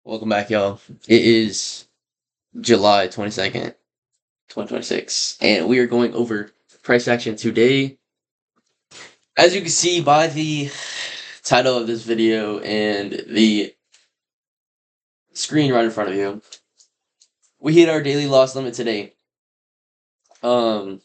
Welcome back, y'all. It is July 22nd, 2026, and we are going over price action today. As you can see by the title of this video and the screen right in front of you, we hit our daily loss limit today. The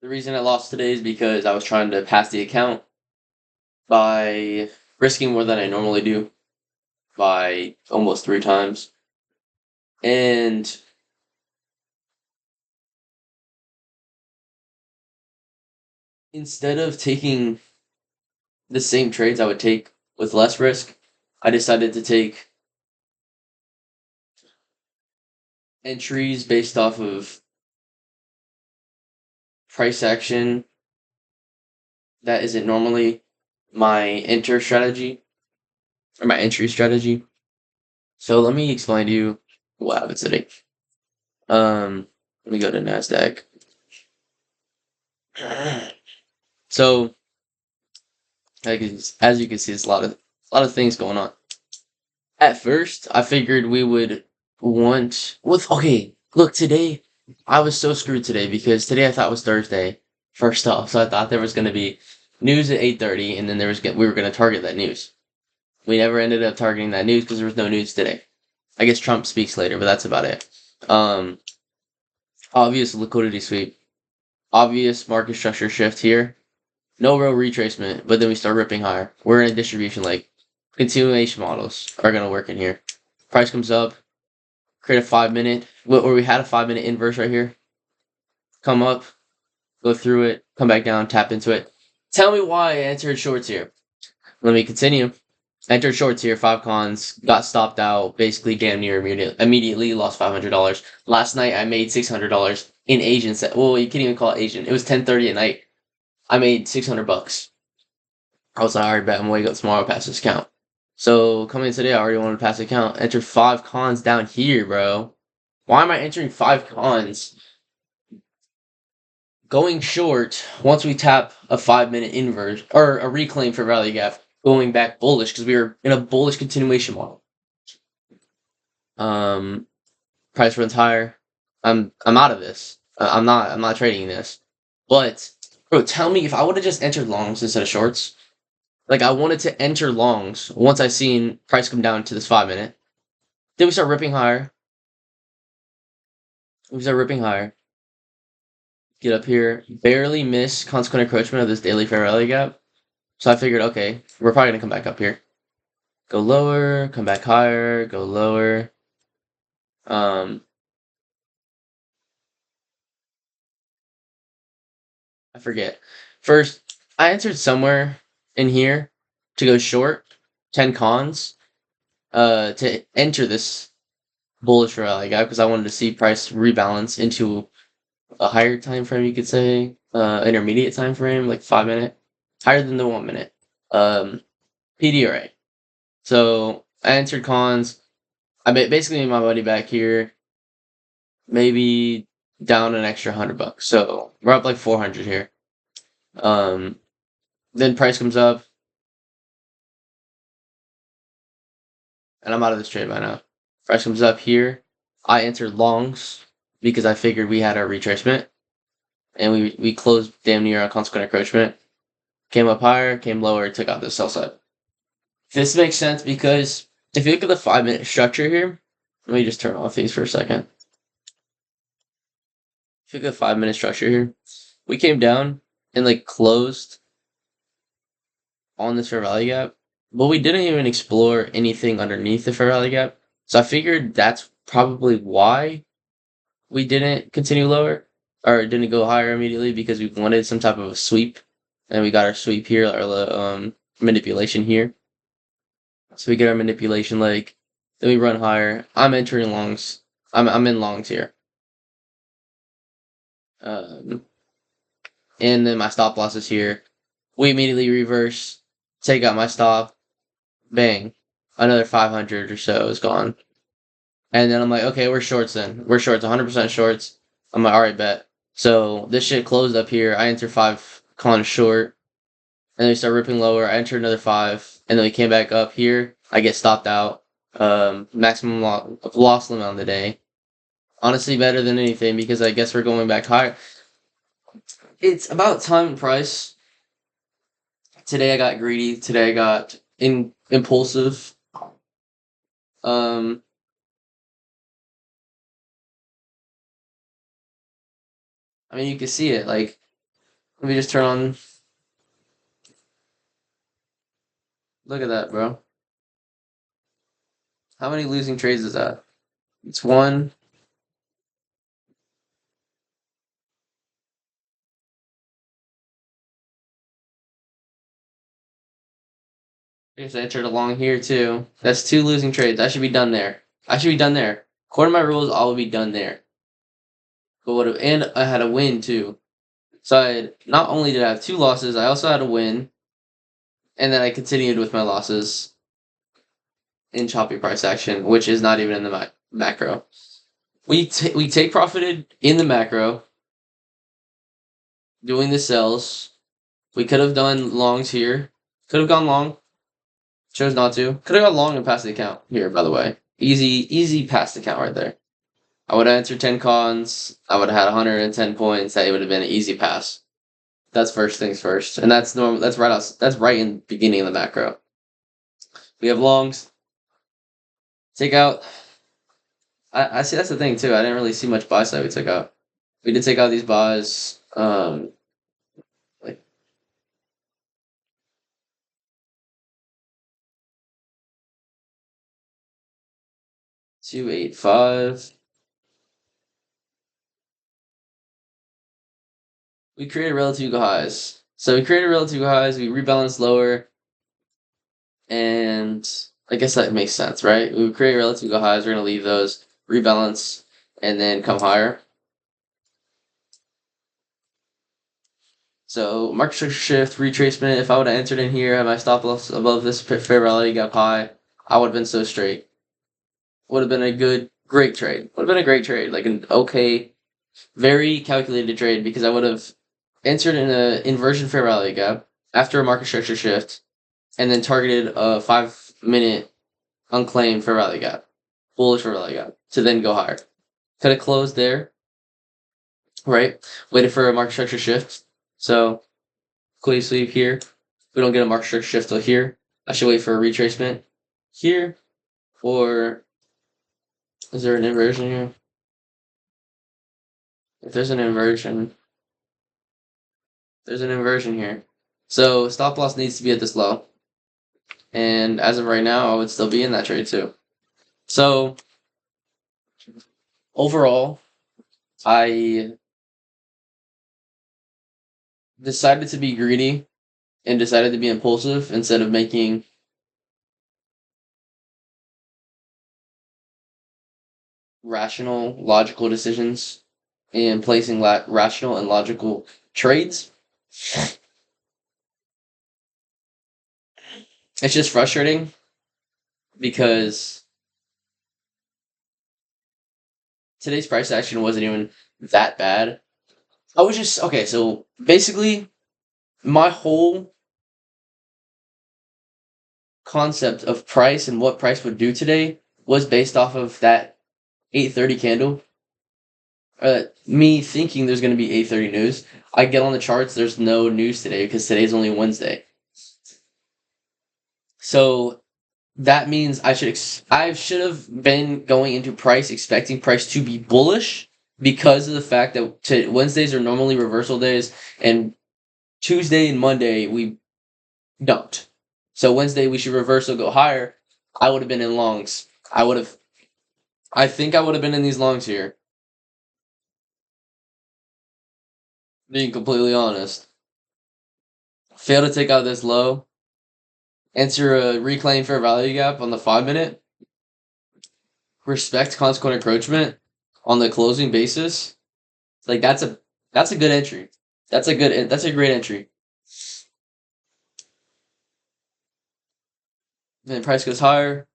reason I lost today is because I was trying to pass the account by risking more than I normally do by almost 3 times. And instead of taking the same trades I would take with less risk, I decided to take entries based off of price action that isn't normally my enter strategy or my entry strategy. So let me explain to you what happened today. Let me go to NASDAQ. So as you can see, there's a lot of things going on. At first, I figured we would okay, look, today I was so screwed today because today I thought was Thursday, first off. So I thought there was going to be news at 8:30, and then we were going to target that news. We never ended up targeting that news because there was no news today. I guess Trump speaks later, but that's about it. Obvious liquidity sweep, obvious market structure shift here. No real retracement, but then we start ripping higher. We're in a distribution leg. Continuation models are going to work in here. Price comes up, create a 5-minute, where we had a 5-minute inverse right here. Come up, go through it, come back down, tap into it. Tell me why I entered shorts here. Let me continue. Entered shorts here, 5 cons, got stopped out, basically damn near immediately lost $500. Last night I made $600 in Asian set. Well, you can't even call it Asian. It was 10:30 at night. I made $600. I was like, alright, bet I'm gonna wake up tomorrow, pass this account. So coming in today, I already wanted to pass the account. Entered 5 cons down here, bro. Why am I entering 5 cons? Going short once we tap a 5-minute inverse or a reclaim for value gap. Going back bullish because we were in a bullish continuation model. Price runs higher. I'm out of this. I'm not trading this. But bro, tell me if I would have just entered longs instead of shorts. Like I wanted to enter longs once I seen price come down to this 5-minute. Then we start ripping higher. Get up here, barely miss consequent encroachment of this daily fair value gap. So I figured, okay, we're probably gonna come back up here. Go lower, come back higher, go lower. I forget. First, I entered somewhere in here to go short, 10 cons, to enter this bullish rally gap because I wanted to see price rebalance into a higher time frame, you could say, intermediate time frame, like 5-minute, higher than the 1-minute. PDRA. So I entered cons. I basically made my money back here. Maybe down an extra $100. So we're up like 400 here. Then price comes up, and I'm out of this trade by now. Price comes up here. I entered longs because I figured we had our retracement, and we closed damn near on consequent encroachment. Came up higher, came lower, took out the sell side. This makes sense because if you look at the 5-minute structure here, let me just turn off these for a second. If you look at the 5-minute structure here, we came down and like closed on this fair value gap, but we didn't even explore anything underneath the fair value gap. So I figured that's probably why we didn't continue lower or didn't go higher immediately, because we wanted some type of a sweep, and we got our sweep here, our manipulation here. So we get our manipulation leg, then we run higher. I'm entering longs. I'm in longs here. And then my stop loss is here. We immediately reverse, take out my stop, bang, another 500 or so is gone. And then I'm like, okay, we're shorts then. We're shorts, 100% shorts. I'm like, alright, bet. So this shit closed up here. I enter 5 con short. and then we start ripping lower. I enter another 5, and then we came back up here. I get stopped out. Maximum loss limit on the day. Honestly, better than anything because I guess we're going back higher. It's about time and price. Today I got greedy. Today I got impulsive. Um, I mean, you can see it. Like, let me just turn on. Look at that, bro. How many losing trades is that? It's one. I just entered along here too. That's 2 losing trades. I should be done there. I should be done there. According to my rules, I will be done there. But what? And I had a win too. So not only did I have 2 losses, I also had a win, and then I continued with my losses in choppy price action, which is not even in the macro. We take profited in the macro, doing the sells. We could have done longs here. Could have gone long. Chose not to. Could have gone long and passed the account here, by the way. Easy past account right there. I would have entered 10 cons. I would have had 110 points. That would have been an easy pass. That's first things first, and that's normal. That's right. That's right in the beginning of the macro. We have longs. Take out. I see. That's the thing too. I didn't really see much buy side we took out. We did take out these buys. Like 285. We created relative highs. So we created relative highs. We rebalanced lower, and I guess that makes sense, right? We create relative highs. We're gonna leave those, rebalance, and then come higher. So market structure shift, retracement. If I would have entered in here, had my stop loss above this fair value gap high, I would have been so straight. Would have been a great trade. Would have been a great trade, like an okay, very calculated trade because I would have entered in an inversion fair value gap after a market structure shift, and then targeted a 5-minute unclaimed fair value gap, bullish fair value gap, to then go higher. Could have closed there, right? Waited for a market structure shift. So, clean sweep here. We don't get a market structure shift till here. I should wait for a retracement here, or is there an inversion here? If there's an inversion, there's an inversion here. So stop loss needs to be at this low. And as of right now, I would still be in that trade too. So overall, I decided to be greedy and decided to be impulsive instead of making rational, logical decisions and placing rational and logical trades. It's just frustrating because today's price action wasn't even that bad. I was just okay, so basically my whole concept of price and what price would do today was based off of that 8:30 candle. Me thinking there's going to be 8:30 news. I get on the charts, there's no news today because today's only Wednesday. So that means I should have been going into price expecting price to be bullish because of the fact that Wednesdays are normally reversal days and Tuesday and Monday we don't. So Wednesday we should reverse or go higher. I would have been in longs. I think I would have been in these longs here. Being completely honest. Fail to take out this low. Enter a reclaim fair value gap on the 5-minute. Respect consequent encroachment on the closing basis. Like that's a good entry. That's a great entry. Then price goes higher,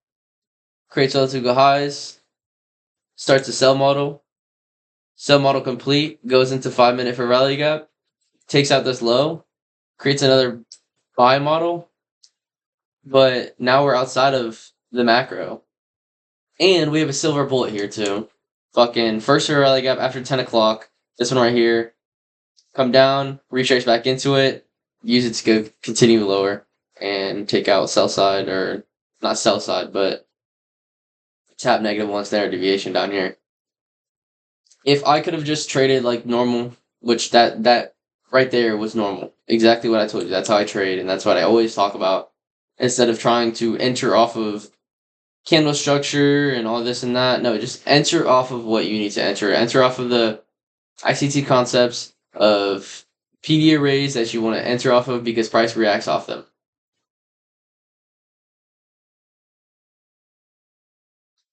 creates relative go highs, starts a sell model. Sell model complete, goes into 5-minute fair value gap, takes out this low, creates another buy model, but now we're outside of the macro. And we have a silver bullet here too. Fucking first rally gap after 10 o'clock. This one right here. Come down, retrace back into it, use it to go continue lower, and take out sell side, or not sell side, but tap negative one standard deviation down here. If I could have just traded like normal, which that right there was normal. Exactly what I told you. That's how I trade, and that's what I always talk about. Instead of trying to enter off of candle structure and all this and that. No, just enter off of what you need to enter. Enter off of the ICT concepts of PD arrays that you want to enter off of because price reacts off them.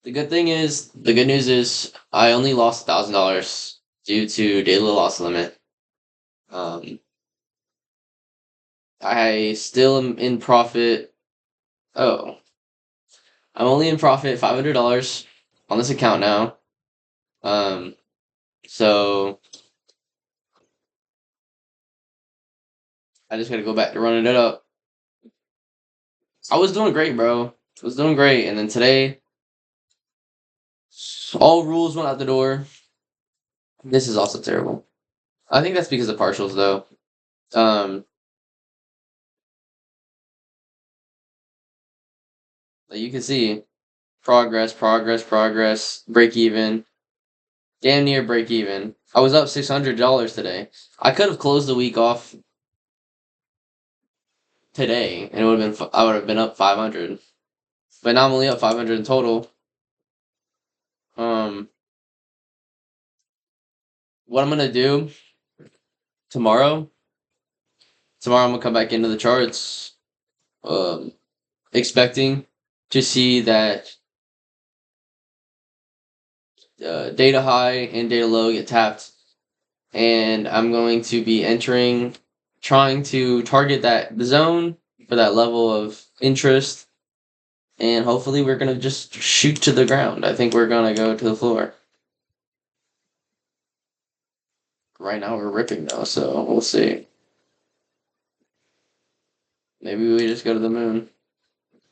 The good news is I only lost $1,000 due to daily loss limit. I still am in profit. Oh, I'm only in profit $500 on this account now. So I just gotta go back to running it up. I was doing great, bro. I was doing great, and then today, all rules went out the door. This is also terrible. I think that's because of partials, though. Um, like you can see progress, break even, damn near break even. I was up $600 today. I could have closed the week off today, and it would have been I would have been up 500. But now I'm only up 500 in total. Um, what I'm gonna do tomorrow? Tomorrow I'm gonna come back into the charts, um, expecting to see that data high and data low get tapped, and I'm going to be trying to target the zone for that level of interest, and hopefully we're gonna just shoot to the ground. I think we're gonna go to the floor. Right now we're ripping though, so we'll see. Maybe we just go to the moon.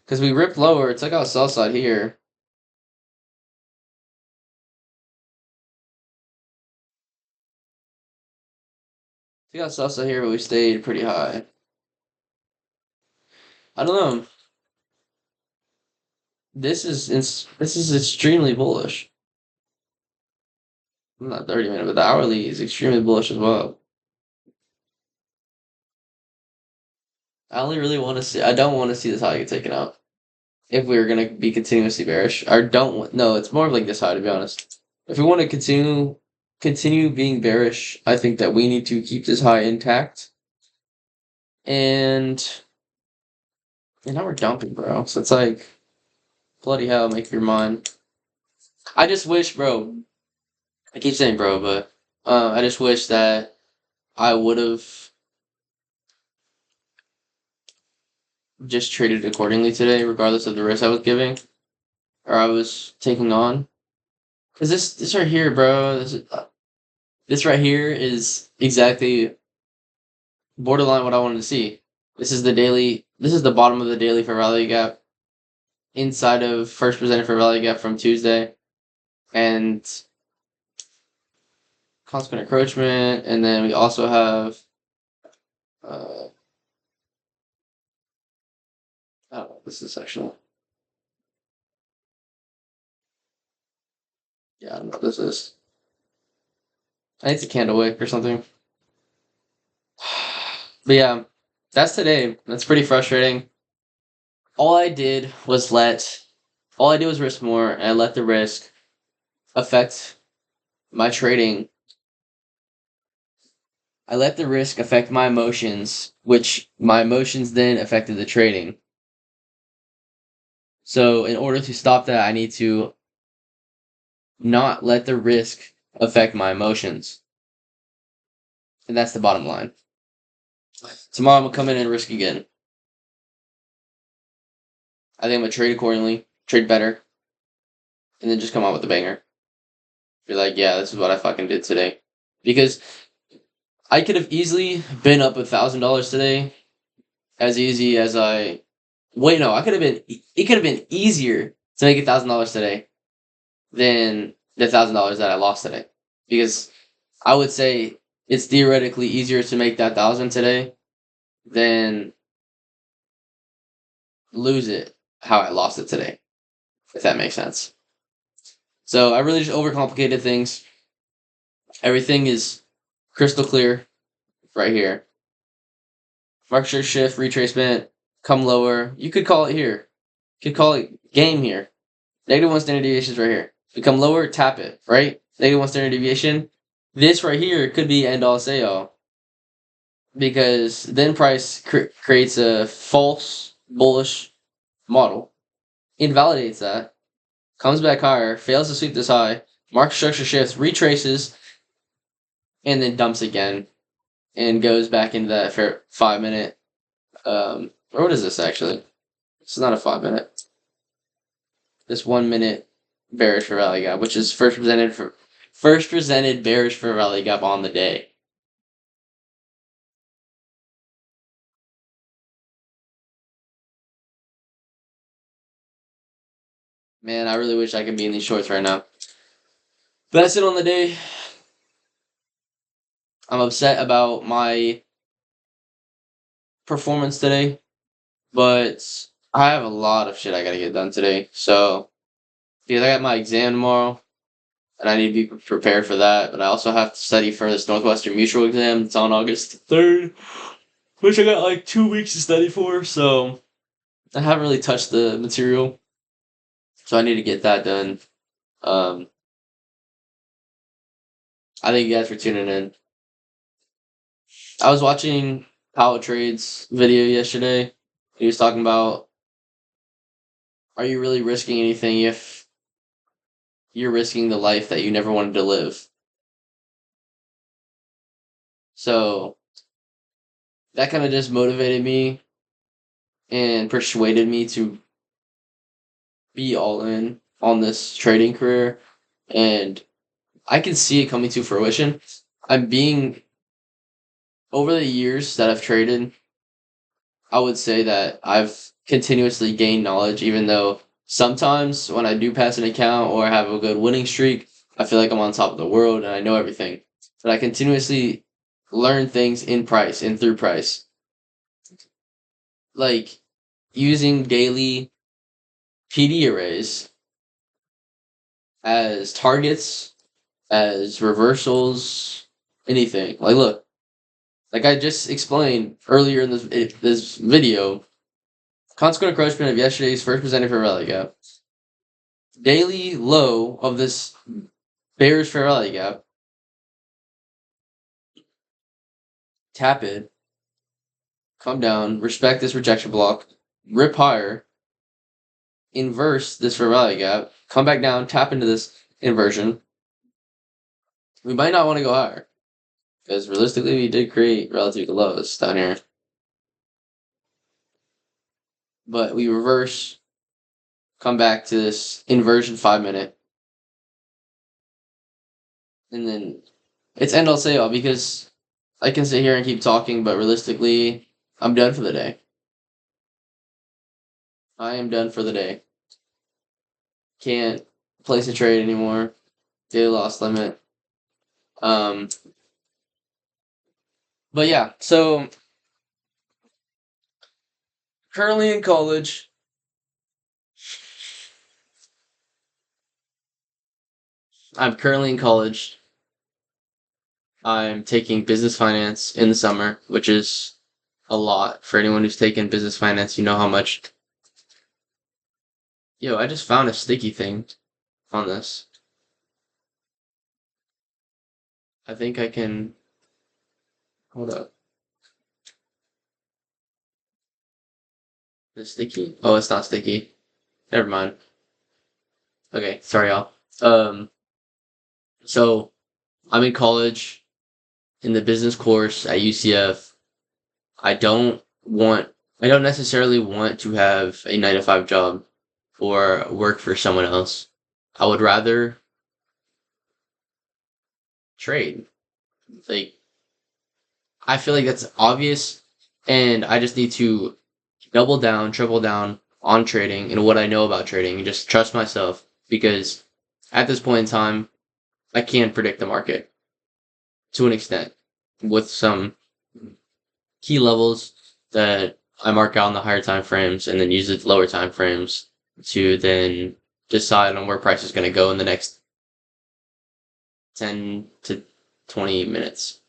Because we ripped lower, took out sell side here. Took out sell side here, but we stayed pretty high. I don't know. This is extremely bullish. Not 30-minute, but the hourly is extremely bullish as well. I only really want to see. I don't want to see this high get taken out. If we were gonna be continuously bearish, I don't want. No, it's more of like this high, to be honest. If we want to continue being bearish, I think that we need to keep this high intact. And now we're dumping, bro. So it's like, bloody hell, make your mind. I just wish, bro. I keep saying, bro, but I just wish that I would have just traded accordingly today, regardless of the risk I was giving or I was taking on. Cause this right here, bro, this right here is exactly borderline what I wanted to see. This is the daily. This is the bottom of the daily for value gap, inside of first presented for value gap from Tuesday, and consequent encroachment, and then we also have. I don't know. This is sectional. Yeah, I don't know what this is. I think it's a candle wick or something. But yeah, that's today. That's pretty frustrating. All I did was risk more, and I let the risk affect my trading. I let the risk affect my emotions, which my emotions then affected the trading. So in order to stop that, I need to not let the risk affect my emotions. And that's the bottom line. Tomorrow I'm gonna come in and risk again. I think I'm gonna trade accordingly, trade better, and then just come out with a banger. Be like, yeah, this is what I fucking did today. Because I could have easily been up $1,000 today as easy as I. Wait, no, I could have been. It could have been easier to make $1,000 today than the $1,000 that I lost today, because I would say it's theoretically easier to make that 1,000 today than lose it how I lost it today, if that makes sense. So I really just overcomplicated things. Everything is crystal clear right here. Market shift, retracement, come lower. You could call it here. You could call it game here. -1 standard deviation is right here. Become lower, tap it, right? -1 standard deviation. This right here could be end all say all, because then price creates a false bullish model, invalidates that, comes back higher, fails to sweep this high, market structure shifts, retraces, and then dumps again and goes back into that 5 minute. Or what is this actually? It's not a 5 minute. This 1 minute bearish for rally gap, which is first presented bearish for rally gap on the day. Man, I really wish I could be in these shorts right now. But that's it on the day. I'm upset about my performance today, but I have a lot of shit I gotta get done today. So, because I got my exam tomorrow, and I need to be prepared for that. But I also have to study for this Northwestern Mutual exam. It's on August 3rd, which I got like 2 weeks to study for. So I haven't really touched the material, so I need to get that done. Um, I thank you guys for tuning in. I was watching Power Trade's video yesterday. He was talking about, are you really risking anything if you're risking the life that you never wanted to live? So that kind of just motivated me and persuaded me to be all in on this trading career, and I can see it coming to fruition. I'm being Over the years that I've traded, I would say that I've continuously gained knowledge, even though sometimes when I do pass an account or have a good winning streak, I feel like I'm on top of the world and I know everything. But I continuously learn things in price and through price. Like using daily PD arrays as targets, as reversals, anything. Like, look, like I just explained earlier in this video, consequent encroachment of yesterday's first presented fair value gap. Daily low of this bearish fair value gap. Tap it. Come down. Respect this rejection block. Rip higher. Inverse this fair value gap. Come back down. Tap into this inversion. We might not want to go higher, because realistically we did create relative lows down here. But we reverse. Come back to this inversion 5 minute. And then it's end all say all, because I can sit here and keep talking, but realistically, I'm done for the day. I am done for the day. Can't place a trade anymore. Daily loss limit. But yeah, so currently in college. I'm currently in college. I'm taking business finance in the summer, which is a lot. For anyone who's taken business finance, you know how much. Yo, I just found a sticky thing on this. I think I can. Hold up. Is it sticky? Oh, it's not sticky. Never mind. Okay, sorry, y'all. So I'm in college in the business course at UCF. I don't I don't necessarily want to have a 9 to 5 job or work for someone else. I would rather trade. Like, I feel like that's obvious, And I just need to double down, triple down on trading and what I know about trading and just trust myself because at this point in time, I can predict the market to an extent with some key levels that I mark out on the higher time frames and then use the lower time frames to then decide on where price is going to go in the next 10 to 20 minutes.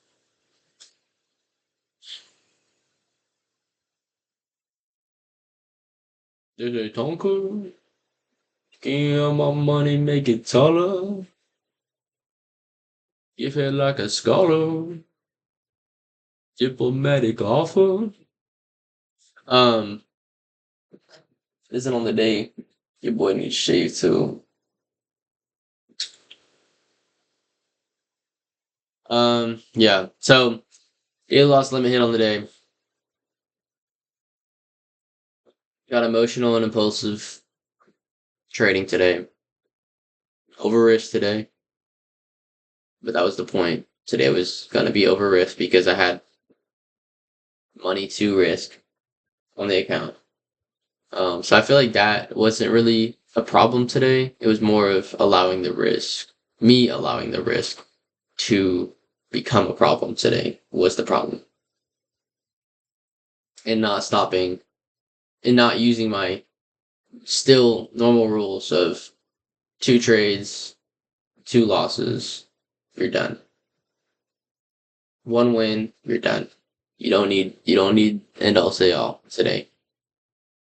Did they Tonka? Give my money, make it taller. Give it like a scholar. Diplomatic offer. Um, isn't on the day your boy needs shave too. Yeah. So daily loss limit hit on the day. Got emotional and impulsive trading today. Over risk today. But that was the point. Today was gonna be over risk because I had money to risk on the account. So I feel like that wasn't really a problem today. It was more of me allowing the risk to become a problem today was the problem. And not stopping and not using my still normal rules of 2 trades, 2 losses, you're done. 1 win, you're done. You don't need end all say all today.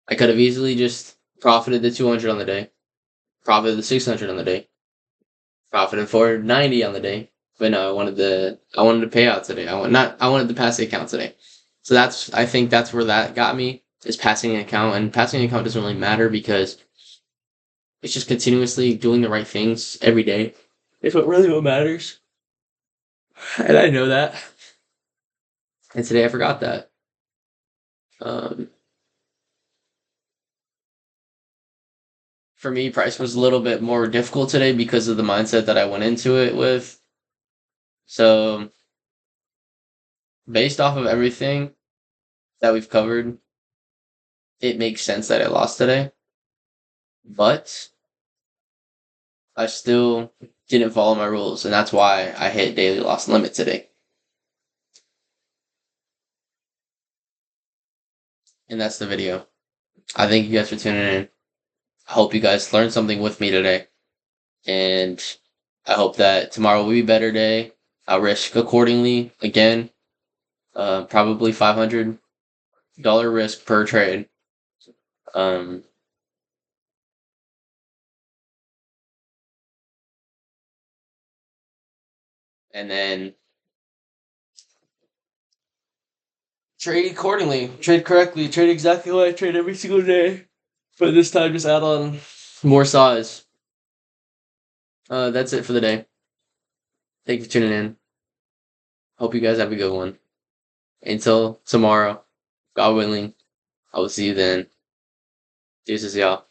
I could have easily just profited the 200 on the day, profited the 600 on the day, profited 490 on the day. But no, I wanted to pay out today. I wanted to pass the account today. So I think that's where that got me is passing an account, and passing an account doesn't really matter because it's just continuously doing the right things every day. It's what matters. And I know that. And today I forgot that. Um, for me, price was a little bit more difficult today because of the mindset that I went into it with. So, based off of everything that we've covered, it makes sense that I lost today. But I still didn't follow my rules, and that's why I hit daily loss limit today. And that's the video. I thank you guys for tuning in. I hope you guys learned something with me today. And I hope that tomorrow will be a better day. I'll risk accordingly again. Probably $500 risk per trade. Um, and then trade accordingly, trade correctly, trade exactly what I trade every single day. But this time, just add on more size. That's it for the day. Thank you for tuning in. Hope you guys have a good one. Until tomorrow, God willing, I will see you then. Deuces, y'all.